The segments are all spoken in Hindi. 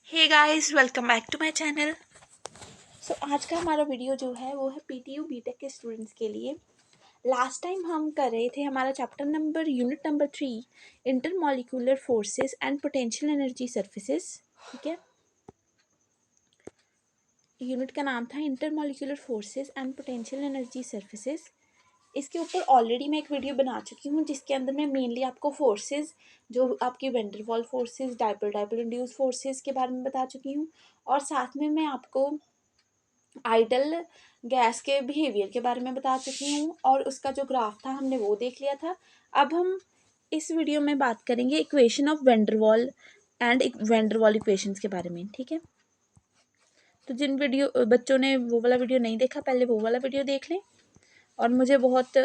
Hey guys, welcome back to my channel. आज का हमारा वीडियो जो है वो है पीटीयू बीटेक के स्टूडेंट्स के लिए। लास्ट टाइम हम कर रहे थे हमारा unit number 3, intermolecular forces and potential energy surfaces. ठीक है, यूनिट का नाम था intermolecular forces and potential energy surfaces. इसके ऊपर ऑलरेडी मैं एक वीडियो बना चुकी हूँ जिसके अंदर मैं मेनली आपको फोर्सेस, जो आपकी Van der Waals forces, dipole induce forces के बारे में बता चुकी हूँ, और साथ में मैं आपको आइडल गैस के बिहेवियर के बारे में बता चुकी हूँ, और उसका जो ग्राफ था हमने वो देख लिया था। अब हम इस वीडियो में बात करेंगे equation of Van der Waals and Van der Waals equations के बारे में। ठीक है, तो जिन बच्चों ने वो वाला वीडियो नहीं देखा, पहले वो वाला वीडियो देख लें। और मुझे बहुत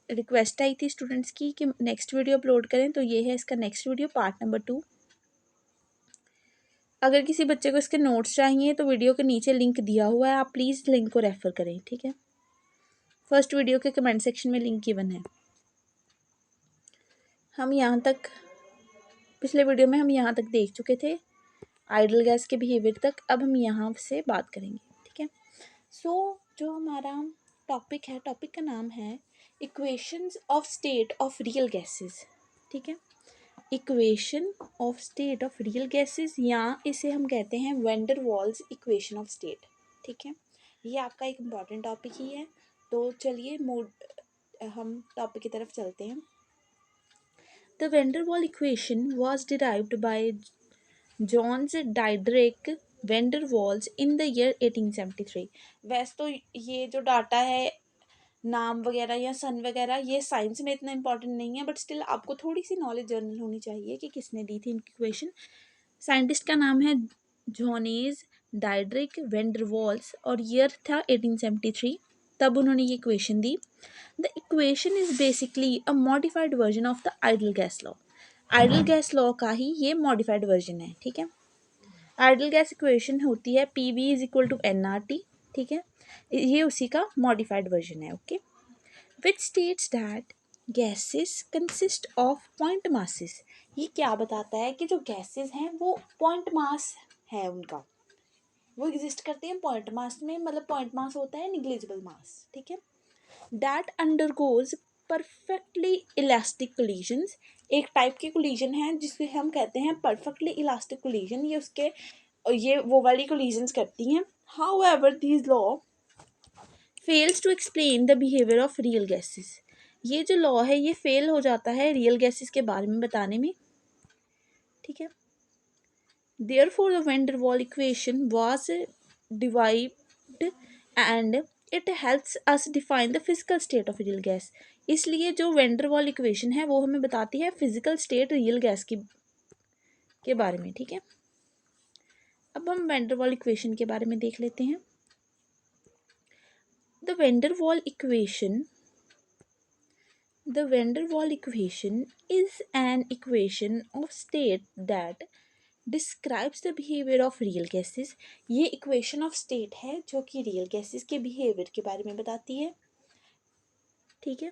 रिक्वेस्ट आई थी स्टूडेंट्स की कि नेक्स्ट वीडियो अपलोड करें, तो ये है इसका नेक्स्ट वीडियो, पार्ट नंबर 2। अगर किसी बच्चे को इसके नोट्स चाहिए तो वीडियो के नीचे लिंक दिया हुआ है, आप प्लीज़ लिंक को रेफ़र करें। ठीक है, फर्स्ट वीडियो के कमेंट सेक्शन में लिंक गिवन है। हम यहाँ तक पिछले वीडियो में हम यहाँ तक देख चुके थे, आइडल गैस के बिहेवियर तक। अब हम यहाँ से बात करेंगे। ठीक है, जो हमारा टॉपिक है, टॉपिक का नाम है equations of state of real gases. ठीक है, equation of state of real gases, या इसे हम कहते हैं vendor walls equation of state. ठीक है, ये आपका एक इम्पॉर्टेंट टॉपिक ही है। तो चलिए हम टॉपिक की तरफ चलते हैं। The van der Waal equation was derived by Johannes Diederik van der Waals in the year 1873। वैसे तो ये जो डाटा है, नाम वगैरह या सन वगैरह, ये साइंस में इतना इंपॉर्टेंट नहीं है, बट स्टिल आपको थोड़ी सी नॉलेज जनरल होनी चाहिए कि किसने दी थी इनकी इक्वेशन। साइंटिस्ट का नाम है जॉनेस डाइड्रिक वेंडरवॉल्स, और ईयर था 1873, तब उन्होंने ये equation the. The equation is basically a modified version of the ideal gas law. Idol gas law का ही ये मॉडिफाइड वर्जन है। ठीक है, आइडल गैस इक्वेशन होती है P V is equal to N R T. ठीक है, ये उसी का मॉडिफाइड वर्जन है। Okay, which states that gases consist of point masses. ये क्या बताता है कि जो गैसेस हैं वो पॉइंट मास है उनका, वो एग्जिस्ट करते हैं पॉइंट मास में, मतलब पॉइंट मास होता है निग्लिजिबल मास। ठीक है, that undergoes perfectly elastic collisions. एक टाइप की कोलिजन है जिसे हम कहते हैं परफेक्टली इलास्टिक कोलिजन, ये वो वाली कोलिजन्स करती हैं। However this law fails to explain the behaviour of real gases. ये जो लॉ है ये फेल हो जाता है रियल गैसेस के बारे में बताने में। ठीक है, therefore the van der Waal equation was derived and it helps us define the physical state of real gas। इसलिए जो van der Waal इक्वेशन है वो हमें बताती है फिजिकल स्टेट रियल गैस की के बारे में। ठीक है, अब हम van der Waal इक्वेशन के बारे में देख लेते हैं। The van der Waal equation is an equation of state that describes the behaviour of real gases. ये इक्वेशन ऑफ स्टेट है जो कि रियल गैसेस के बिहेवियर के बारे में बताती है। ठीक है,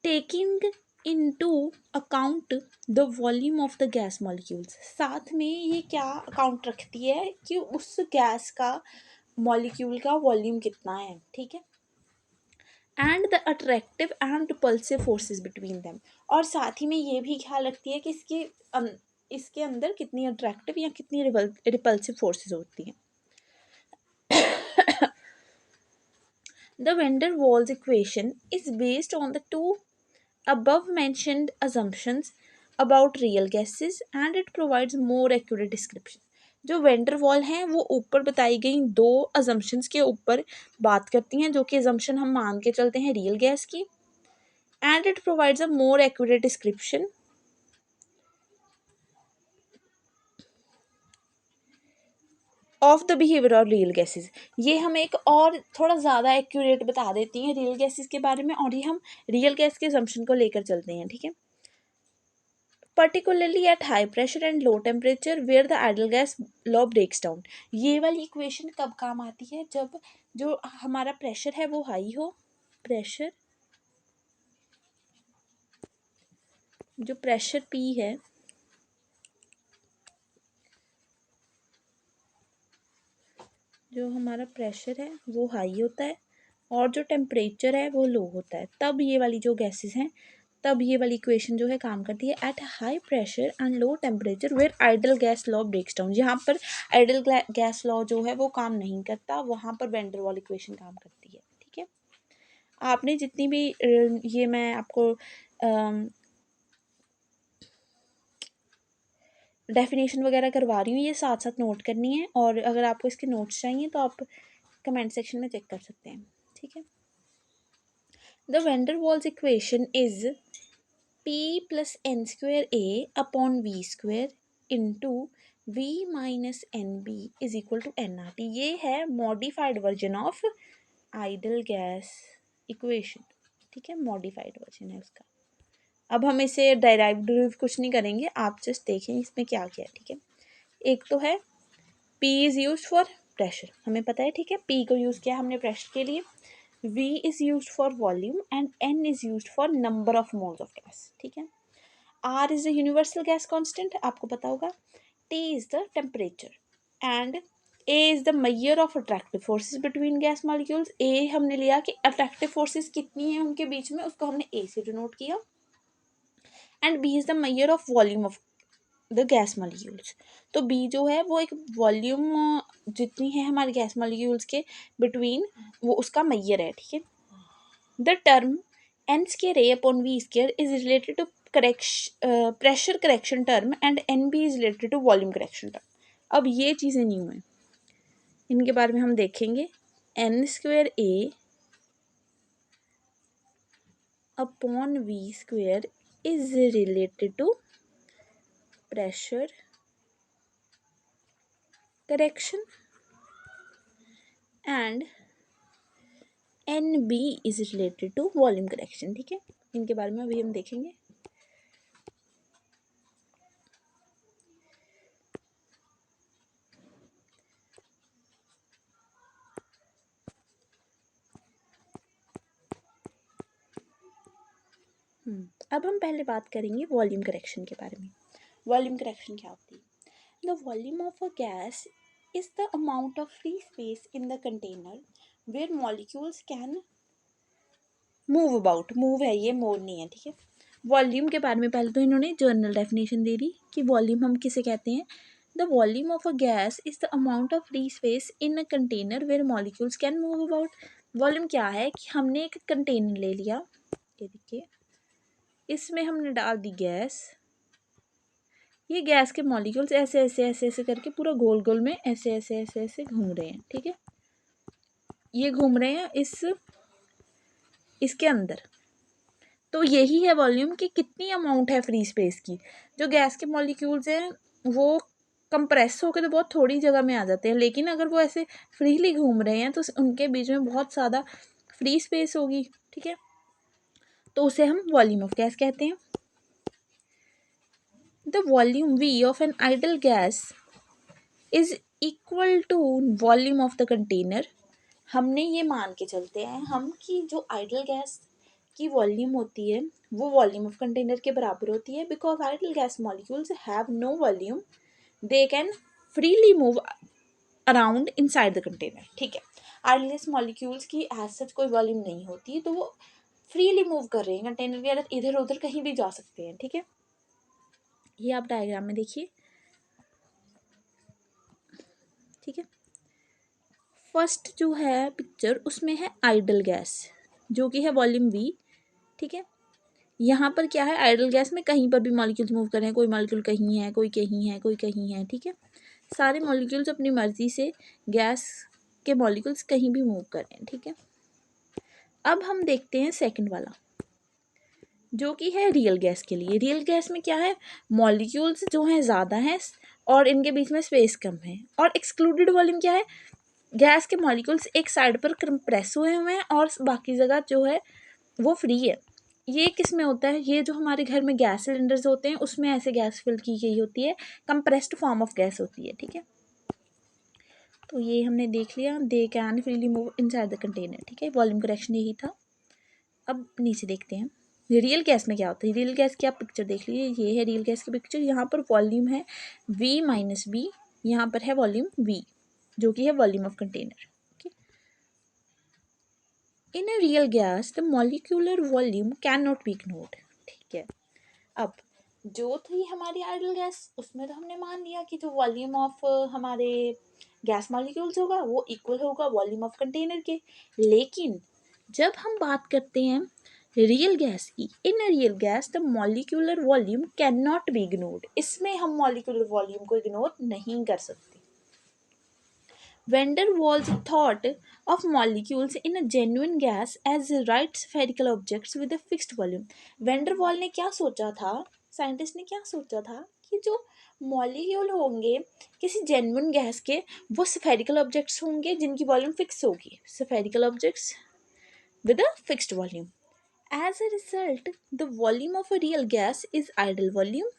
taking into account the volume of the gas molecules. साथ में ये क्या अकाउंट रखती है कि उस गैस का मॉलिक्यूल का वॉल्यूम कितना है। ठीक है, and the attractive and repulsive forces between them, और साथ ही में ये भी ख्याल रखती है कि इसके अंदर कितनी अट्रैक्टिव या कितनी रिपल्सिव फोर्सेस होती हैं। The van der Waals equation is based on the two above mentioned assumptions about real gases and it provides more accurate description। जो वेंडर वॉल हैं वो ऊपर बताई गई दो अजम्पशंस के ऊपर बात करती हैं, जो कि अजम्पशन हम मान के चलते हैं रियल गैस की, and it provides a more accurate description of the behaviour of real gases. ये हम एक और थोड़ा ज़्यादा एक्यूरेट बता देती हैं रियल गैसेस के बारे में, और ये हम रियल गैस के असम्पशन को लेकर चलते हैं। ठीक है, particularly at high pressure and low temperature where the ideal gas law breaks down. ये वाली इक्वेशन कब काम आती है? जब जो हमारा प्रेशर है वो हाई हो, जो प्रेशर P है जो हमारा प्रेशर है वो हाई होता है और जो टेम्परेचर है वो लो होता है, तब ये वाली जो गैसेस हैं, तब ये वाली इक्वेशन जो है काम करती है। At high pressure and low temperature where ideal gas law breaks down, जहाँ पर आइडल गैस लॉ जो है वो काम नहीं करता, वहाँ पर वैन डर वाल इक्वेशन काम करती है। ठीक है, आपने जितनी भी ये मैं आपको डेफिनेशन वगैरह करवा रही हूँ, ये साथ साथ नोट करनी है, और अगर आपको इसके नोट्स चाहिए तो आप कमेंट सेक्शन में चेक कर सकते हैं। ठीक है, the van der Waals equation is P plus n square A upon V square into V minus NB is equal to nRT। ये है modified version of idol gas equation. ठीक है, मॉडिफाइड वर्जन है उसका। अब हम इसे डायरेक्ट कुछ नहीं करेंगे, आप जस्ट देखें इसमें क्या क्या है। ठीक है, एक तो है P is use for pressure, हमें पता है। ठीक है, P को यूज़ किया हमने प्रेशर के लिए, V is use for volume and N is use for number of moles of gas. ठीक है, R is the universal gas constant, आपको पता होगा। T is the temperature and A is the measure of attractive forces between gas molecules। A हमने लिया कि attractive forces कितनी है उनके बीच में, उसको हमने A से डिनोट किया। And B is the measure of volume of the gas molecules। तो B जो है वो एक वॉल्यूम जितनी है हमारे गैस molecules के बिटवीन, वो उसका measure है। ठीक है, the term n square A upon V square is related to pressure correction term and NB is related to volume correction term। अब ये चीज़ें न्यू हैं, इनके बारे में हम देखेंगे। n square A upon V square is related to pressure correction and NB is related to volume correction। ठीक है, इनके बारे में अभी हम देखेंगे। अब हम पहले बात करेंगे वॉल्यूम करेक्शन के बारे में। वॉल्यूम करेक्शन क्या होती है? The volume of a gas is the amount of free space in the container where molecules can move about। move है ये, मोर नहीं है। ठीक है, वॉल्यूम के बारे में पहले तो इन्होंने जर्नल डेफिनेशन दे दी कि वॉल्यूम हम किसे कहते हैं। The volume of a gas is the amount of free space in a container where molecules can move about. Volume क्या है कि हमने एक कंटेनर ले लिया, ये देखिए, इसमें हमने डाल दी गैस, ये गैस के मॉलिक्यूल्स ऐसे ऐसे ऐसे ऐसे करके पूरा गोल गोल में ऐसे ऐसे ऐसे ऐसे घूम रहे हैं। ठीक है, ये घूम रहे हैं इसके अंदर। तो यही है वॉल्यूम कि कितनी अमाउंट है फ्री स्पेस की। जो गैस के मॉलिक्यूल्स हैं वो कंप्रेस होकर तो बहुत थोड़ी जगह में आ जाते हैं, लेकिन अगर वो ऐसे फ्रीली घूम रहे हैं तो उनके बीच में बहुत ज़्यादा फ्री स्पेस होगी। ठीक है, तो उसे हम वॉल्यूम ऑफ गैस कहते हैं। The volume V of an ideal gas is equal to volume of the container. हमने ये मान के चलते हैं हम कि जो आइडल गैस की वॉल्यूम होती है वो वॉल्यूम ऑफ कंटेनर के बराबर होती है, because ideal gas molecules have no volume, they can freely move around inside the container. ठीक है, आइडल गैस मॉलिक्यूल्स की एज सच कोई वॉल्यूम नहीं होती, तो वो फ्रीली मूव कर रहे हैं कंटेनर के अंदर, इधर उधर कहीं भी जा सकते हैं। ठीक है, ये आप डायग्राम में देखिए। ठीक है, फर्स्ट जो है पिक्चर उसमें है आइडल गैस जो कि है वॉल्यूम V। ठीक है, यहाँ पर क्या है, आइडल गैस में कहीं पर भी मॉलिक्यूल्स मूव कर रहे हैं, कोई मॉलिक्यूल कहीं है, कोई कहीं है, कोई कहीं है। ठीक है, सारे मॉलिक्यूल्स अपनी मर्जी से गैस के मॉलिक्यूल्स कहीं भी मूव कर रहे हैं। ठीक है, अब हम देखते हैं सेकंड वाला जो कि है रियल गैस के लिए। रियल गैस में क्या है, मॉलिक्यूल्स जो हैं ज़्यादा हैं और इनके बीच में स्पेस कम है, और एक्सक्लूडेड वॉल्यूम क्या है, गैस के मॉलिक्यूल्स एक साइड पर कंप्रेस हुए हैं और बाकी जगह जो है वो फ्री है। ये किस में होता है, ये जो हमारे घर में गैस सिलेंडर्स होते हैं उसमें ऐसे गैस फिल की गई होती है, कंप्रेस्ड फॉर्म ऑफ गैस होती है। ठीक है, तो ये हमने देख लिया, दे can freely move inside the container. ठीक है, वॉल्यूम करेक्शन यही था। अब नीचे देखते हैं रियल गैस में क्या होता है। रियल गैस की आप पिक्चर देख लीजिए, ये है रियल गैस की पिक्चर। यहाँ पर वॉल्यूम है V माइनस B, यहाँ पर है वॉल्यूम V। जो कि है volume of container. In a real gas the molecular volume can not be ignored. ठीक है, अब जो थी हमारी आइडल गैस, उसमें तो हमने मान लिया कि जो वॉल्यूम ऑफ हमारे गैस मॉलिक्यूल्स होगा वो इक्वल होगा वॉल्यूम ऑफ कंटेनर के। लेकिन जब हम बात करते हैं रियल गैस की, in a real gas the molecular volume can not be ignored, इसमें हम मॉलिक्यूलर वॉल्यूम को इग्नोर नहीं कर सकते। Van der Waals thought of molecules in a genuine gas as right spherical objects with a fixed volume. Van der Waal ने क्या सोचा था, साइंटिस्ट ने क्या सोचा था कि जो मॉलिक्यूल होंगे किसी जेन्युइन गैस के, वो स्फेरिकल ऑब्जेक्ट्स होंगे जिनकी वॉल्यूम फिक्स होगी, spherical objects with a fixed volume. As a result, the volume of a real gas is ideal volume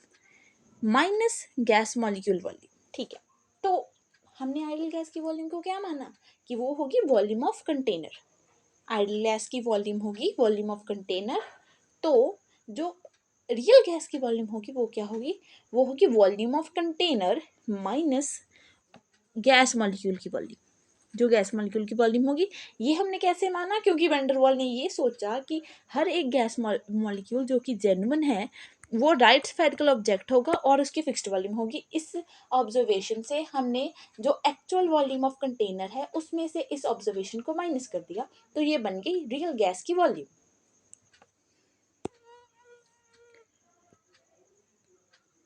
minus gas molecule volume. ठीक है, तो हमने आइडल गैस की वॉल्यूम को क्या माना कि वो होगी volume of container. Idol gas की वॉल्यूम होगी वॉल्यूम ऑफ कंटेनर, तो जो रियल गैस की वॉल्यूम होगी वो क्या होगी, वो होगी volume of container minus gas molecule की वॉल्यूम। जो गैस मॉलिक्यूल की वॉल्यूम होगी, ये हमने कैसे माना, क्योंकि वैन डर वाल ने ये सोचा कि हर एक गैस मॉलिक्यूल जो कि जेन्युइन है वो राइट स्फेरिकल ऑब्जेक्ट होगा और उसकी फिक्स्ड वॉल्यूम होगी। इस ऑब्जर्वेशन से हमने जो एक्चुअल वॉल्यूम ऑफ कंटेनर है उसमें से इस ऑब्जर्वेशन को माइनस कर दिया, तो ये बन गई रियल गैस की वॉल्यूम।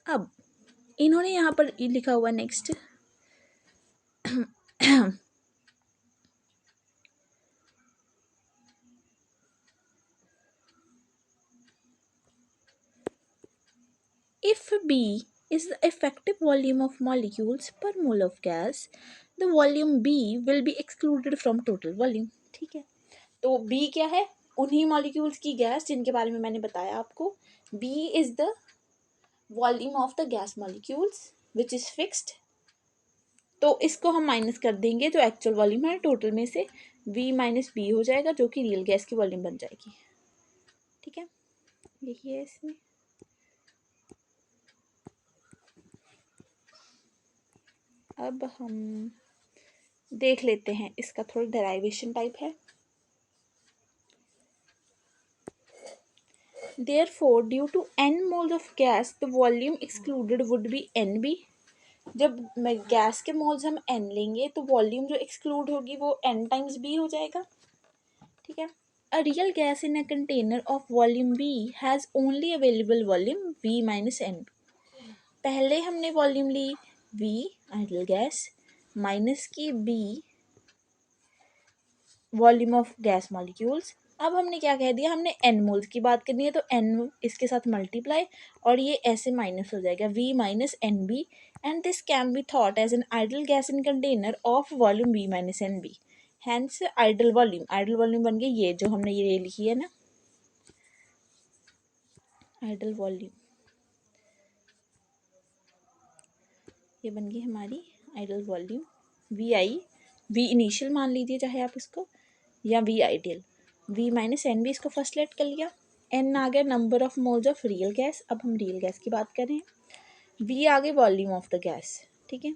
अब इन्होंने यहाँ पर लिखा हुआ next If B is the effective volume of molecules per mole of gas, the volume B will be excluded from total volume. ठीक है, तो B क्या है, उन्हीं मॉलिक्यूल्स की गैस जिनके बारे में मैंने बताया आपको। B is the volume of the gas molecules which is fixed, तो इसको हम माइनस कर देंगे जो एक्चुअल वॉल्यूम है टोटल में से, V माइनस B हो जाएगा जो कि रियल गैस की वॉल्यूम बन जाएगी। ठीक है, यही है इसमें। अब हम देख लेते हैं, इसका थोड़ा डेराइवेशन टाइप है। Therefore, due to n moles of gas, the volume excluded would be NB. जब गैस के मोल्स हम n लेंगे तो वॉल्यूम जो एक्सक्लूड होगी वो n टाइम्स b हो जाएगा। ठीक है, a real gas in a container of volume b has only available volume v minus n। पहले हमने वॉल्यूम ली v आइडल गैस माइनस की b volume of gas molecules. अब हमने क्या कह दिया, हमने एन मोल्स की बात करनी है तो एन इसके साथ मल्टीप्लाई और ये ऐसे माइनस हो जाएगा v minus N B, and this can be thought as an ideal gas in container of volume v minus N B. Hence ideal volume बन गई ये जो हमने ये लिखी है ना, आइडल वॉल्यूम, ये बन गई हमारी ideal volume V I, V initial मान लीजिए चाहे आप इसको, या V ideal. V minus N भी इसको फर्स्ट लेट कर लिया, एन आ गया number of moles of real gas. अब हम रियल गैस की बात करें, वी आ गई वॉल्यूम ऑफ द गैस। ठीक है,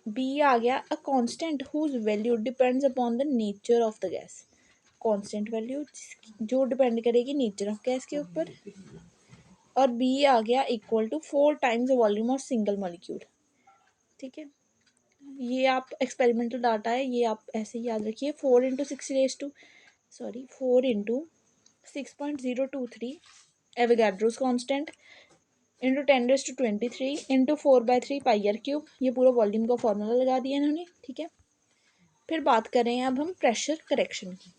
बी आ गया a constant whose value depends upon the nature of the gas. Constant value जो डिपेंड करेगी नेचर ऑफ गैस के ऊपर। और बी आ गया equal to 4 times volume of single molecule. ठीक है, ये आप एक्सपेरिमेंटल डाटा है, ये आप ऐसे ही याद रखिए। 4 into 6.023 Avogadro's constant into 10⁻23 into 4/3 pi r cube, ये पूरा वॉल्यूम का फॉर्मूला लगा दिया इन्होंने। ठीक है, फिर बात करें अब हम प्रेशर करेक्शन की।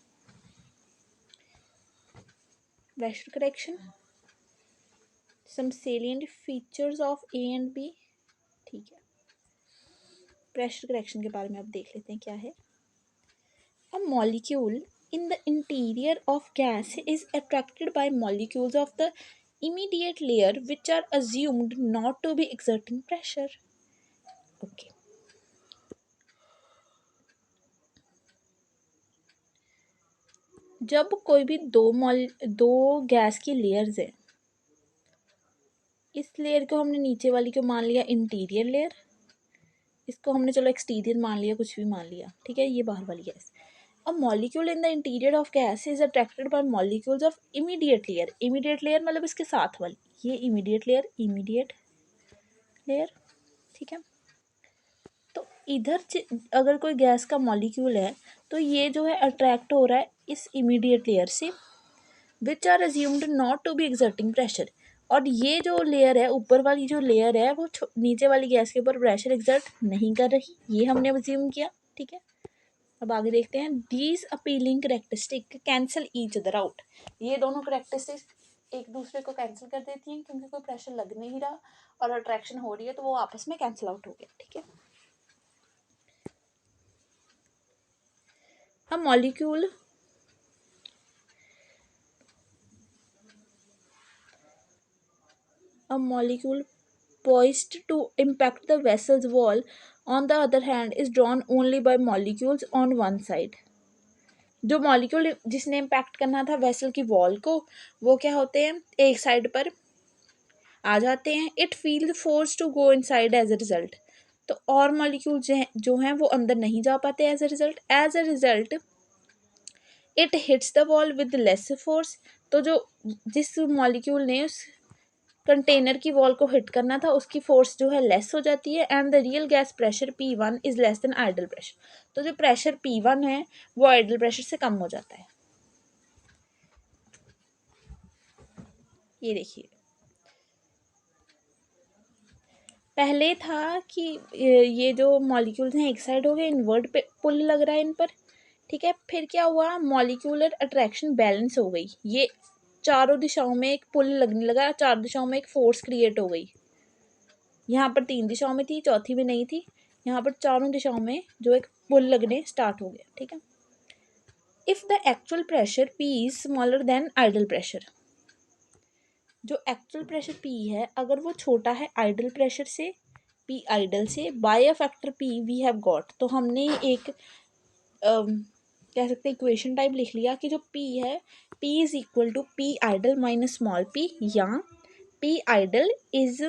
Pressure correction, some salient features of A and B. ठीक है, प्रेशर करेक्शन के बारे में अब देख लेते हैं क्या है। A molecule in the interior of gas is attracted by molecules of the immediate layer which are assumed not to be exerting pressure. Okay. जब कोई भी दो गैस की लेयर्स है, इस लेयर को हमने नीचे वाली को मान लिया इंटीरियर लेयर, इसको हमने चलो एक्सटीरियर मान लिया, कुछ भी मान लिया, ठीक है, ये बाहर वाली gas. A molecule in the interior of gas is attracted by molecules of immediate layer. Immediate layer मतलब इसके साथ वाली, ये इमीडिएट लेयर, इमीडिएट लेयर, ठीक है। तो इधर अगर कोई गैस का मॉलिक्यूल है तो ये जो है अट्रैक्ट हो रहा है इस इमीडिएट लेयर से, which are assumed not to be exerting pressure. और ये जो लेयर है, ऊपर वाली जो लेयर है, वो नीचे वाली गैस के ऊपर प्रेशर एक्सर्ट नहीं कर रही, ये हमने अज्यूम किया, ठीक है। अब आगे देखते हैं, these appealing characteristic cancel each other out. ये दोनों करेक्टरिस्टिक एक दूसरे को कैंसिल कर देती हैं, क्योंकि कोई प्रेशर लग नहीं रहा और अट्रैक्शन हो रही है, तो वो आपस में कैंसिल आउट हो गया, ठीक है। A molecule poised to impact the vessel's wall, on the other hand, is drawn only by molecules on one side. जो मॉलिक्यूल जिसने इम्पैक्ट करना था वेसल की वॉल को, वो क्या होते हैं, एक साइड पर आ जाते हैं। It feel force to go inside as a result. तो और मॉलिक्यूल जो हैं वो अंदर नहीं जा पाते as a result it hits the wall with less force. तो जो जिस मॉलिक्यूल ने उस कंटेनर की वॉल को हिट करना था उसकी फोर्स जो है लेस हो जाती है, and the real gas pressure P1 is less than ideal pressure. तो जो प्रेशर P1 है वो आइडल प्रेशर से कम हो जाता है। ये देखिए, पहले था कि ये जो मॉलिक्यूल्स हैं एक साइड हो गए, इनवर्ट पे पुल लग रहा है इन पर, ठीक है। फिर क्या हुआ, मॉलिक्यूलर अट्रैक्शन बैलेंस हो गई, ये चारों दिशाओं में एक पुल लगने लगा, चार दिशाओं में एक फोर्स क्रिएट हो गई। यहाँ पर 3 दिशाओं में थी, चौथी में नहीं थी, यहाँ पर चारों दिशाओं में जो एक पुल लगने स्टार्ट हो गया, ठीक है। If the actual pressure P is smaller than ideal pressure, जो एक्चुअल प्रेशर P है अगर वो छोटा है आइडल प्रेशर से, P आइडल से, by a factor P we have got, तो हमने एक कह सकते हैं इक्वेशन टाइप लिख लिया कि जो P है, P is equal to P ideal minus small p, या P ideal is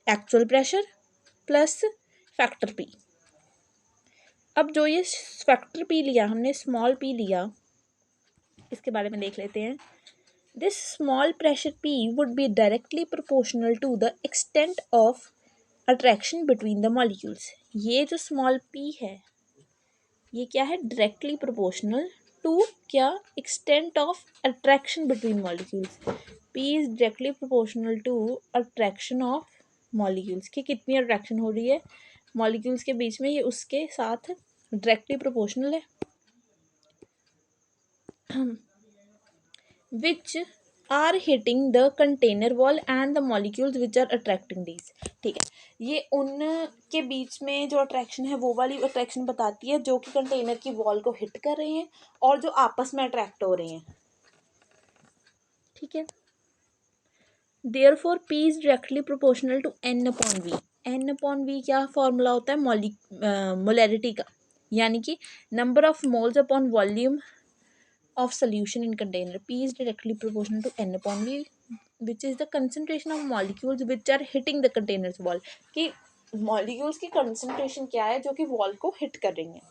actual pressure plus factor P। अब जो ये फैक्टर P लिया हमने, स्मॉल p लिया, इसके बारे में देख लेते हैं। This small pressure P would be directly proportional to the extent of attraction between the molecules. ये जो स्मॉल p है ये क्या है, डायरेक्टली प्रोपोर्शनल टू क्या, extent of attraction between molecules. P is directly proportional to attraction of molecules, की कितनी अट्रैक्शन हो रही है मॉलिक्यूल्स के बीच में, ये उसके साथ डायरेक्टली प्रोपोर्शनल है। Which are hitting the container wall and the molecules which are attracting these, ठीक है। ये उनके बीच में जो अट्रैक्शन है वो वाली अट्रैक्शन बताती है जो कि कंटेनर की वॉल को हिट कर रहे हैं और जो आपस में अट्रैक्ट हो रहे हैं, ठीक है। Therefore P is directly proportional to N upon V। N upon V क्या फॉर्मूला होता है, मोलैरिटी का, यानी कि number of moles upon volume of solution in container. P is directly proportional to N upon V, which is the concentration of molecules which are hitting the container's wall। कि molecules की concentration क्या है जो कि wall को hit कर रही हैं।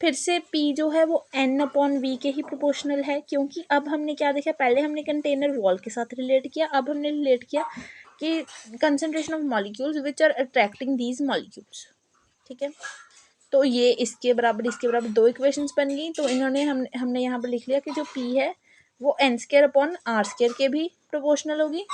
फिर से P जो है वो N अपॉन V के ही प्रोपोर्शनल है, क्योंकि अब हमने क्या देखा, पहले हमने कंटेनर वॉल के साथ रिलेट किया, अब हमने रिलेट किया कि concentration of molecules which are attracting these molecules, ठीक है। तो ये इसके बराबर दो इक्वेशंस बन गई। तो इन्होंने हमने यहाँ पर लिख लिया कि जो P है वो n square upon r square के भी प्रोपोर्शनल होगी,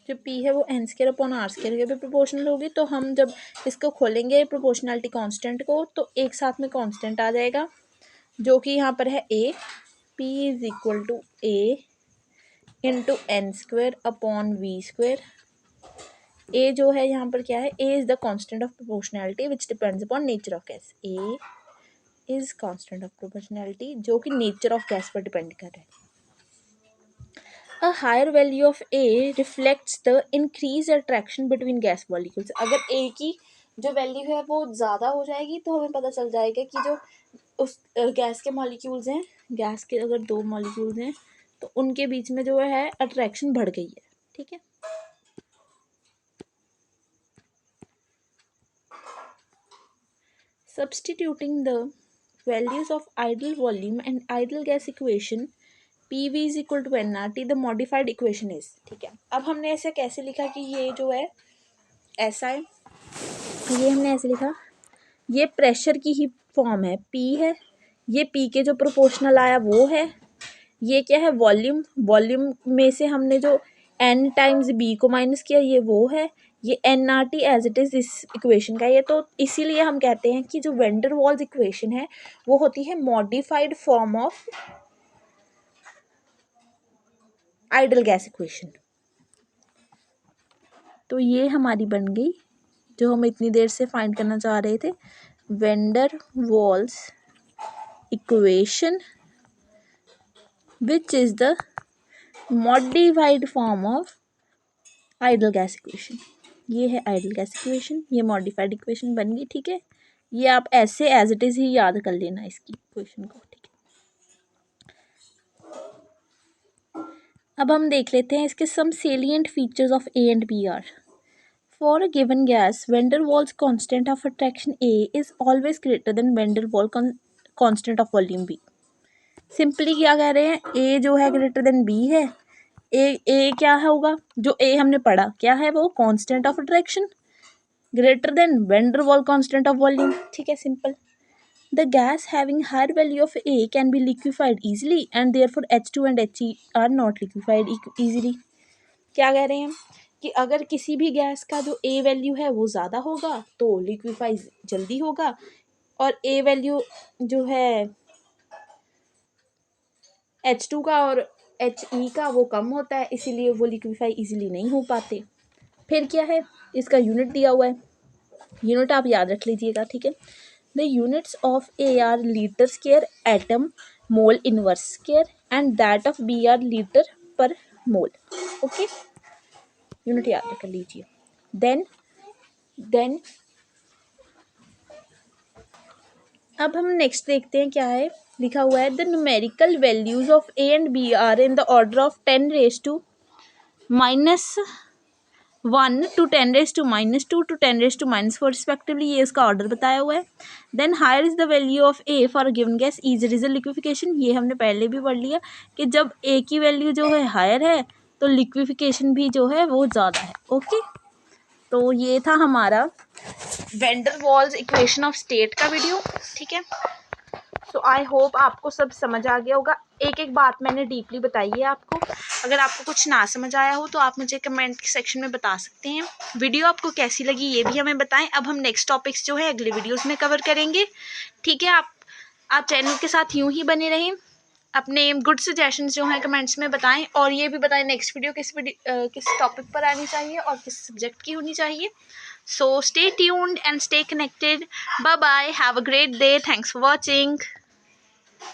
जो P है वो n square upon r square के भी प्रोपोर्शनल होगी। तो हम जब इसको खोलेंगे प्रोपोर्शनलिटी कांस्टेंट को, तो एक साथ में कांस्टेंट आ जाएगा जो कि यहाँ पर है A। P is equal to A into n square upon V square. A जो है यहाँ पर क्या है, A is the constant of proportionality which depends upon nature of gas. A is constant of proportionality जो कि नेचर ऑफ गैस पर डिपेंड कर रहा है। A higher value of A reflects the increase attraction between gas molecules. अगर A की जो वैल्यू है वो ज़्यादा हो जाएगी तो हमें पता चल जाएगा कि जो उस गैस के मॉलिक्यूल्स हैं, गैस के अगर 2 मॉलिक्यूल्स हैं तो उनके बीच में जो है अट्रैक्शन बढ़ गई है, ठीक है। Substituting the values of ideal volume and ideal gas equation PV is equal to nRT, the modified equation is, ठीक है। अब हमने ऐसे कैसे लिखा कि ये जो है ऐसा है, ये हमने ऐसे लिखा, ये प्रेशर की ही फॉर्म है, P है, ये P के जो प्रोपोर्शनल आया वो है, ये क्या है वॉल्यूम, वॉल्यूम में से हमने जो n टाइम्स b को माइनस किया ये वो है, ये nRT एज इट इज़ इस इक्वेशन का। ये तो इसीलिए हम कहते हैं कि जो वेंडर वॉल्स इक्वेशन है वो होती है modified form of idol gas equation. तो ये हमारी बन गई जो हम इतनी देर से फाइंड करना चाह रहे थे, vendor walls equation which is the modified form of idol gas equation. ये है आइडल गैस इक्वेशन, ये मॉडिफाइड इक्वेशन बन गई, ठीक है। ये आप ऐसे एज इट इज़ ही याद कर लेना इसकी इक्वेशन को, ठीक है। अब हम देख लेते हैं इसके some salient features of A and b are. For a given gas van der Waals constant of attraction a is always greater than van der Waal constant of volume b. Simply क्या कह रहे हैं, ए जो है ग्रेटर देन बी है, ए क्या होगा, जो ए हमने पढ़ा क्या है वो constant of attraction greater than van der Waal constant of volume, ठीक है, simple. The gas having higher value of A can be liquefied easily and therefore H2 and He are not liquefied easily। क्या कह रहे हैं कि अगर किसी भी गैस का जो A वैल्यू है वो ज़्यादा होगा तो लिक्विफाई जल्दी होगा, और A वैल्यू जो है H2 का और He का वो कम होता है, इसीलिए वो लिक्विफाई इजीली नहीं हो पाते। फिर क्या है, इसका यूनिट दिया हुआ है, यूनिट आप याद रख लीजिएगा, ठीक है। The units of A are liter square atom mole inverse square and that of B are liter per mole, okay, unit याद रख लीजिए। then अब हम नेक्स्ट देखते हैं क्या है, लिखा हुआ है the numerical values of A and B are in the order of 10 raised to -1 to 10 raised to -2 to 10 raised to -4 respectively, ये इसका ऑर्डर बताया हुआ है। Then higher is the value of a for given gas is easier liquefaction, ये हमने पहले भी पढ़ लिया कि जब ए की वैल्यू जो है हायर है तो लिक्विफिकेशन भी जो है वो ज़्यादा है, ओके। तो ये था हमारा vendor walls equation of state का वीडियो, ठीक है। सो आई होप आपको सब समझ आ गया होगा, एक एक बात मैंने डीपली बताई है आपको। अगर आपको कुछ ना समझ आया हो तो आप मुझे कमेंट सेक्शन में बता सकते हैं। वीडियो आपको कैसी लगी ये भी हमें बताएं। अब हम नेक्स्ट टॉपिक्स जो है अगले वीडियोस में कवर करेंगे, ठीक है। आप चैनल के साथ यूं ही बने रहें, अपने गुड सजेशंस जो हैं कमेंट्स में बताएं, और ये भी बताएं नेक्स्ट वीडियो किस टॉपिक पर आनी चाहिए और किस सब्जेक्ट की होनी चाहिए। So stay tuned and stay connected. Bye bye, have a great day, thanks for watching.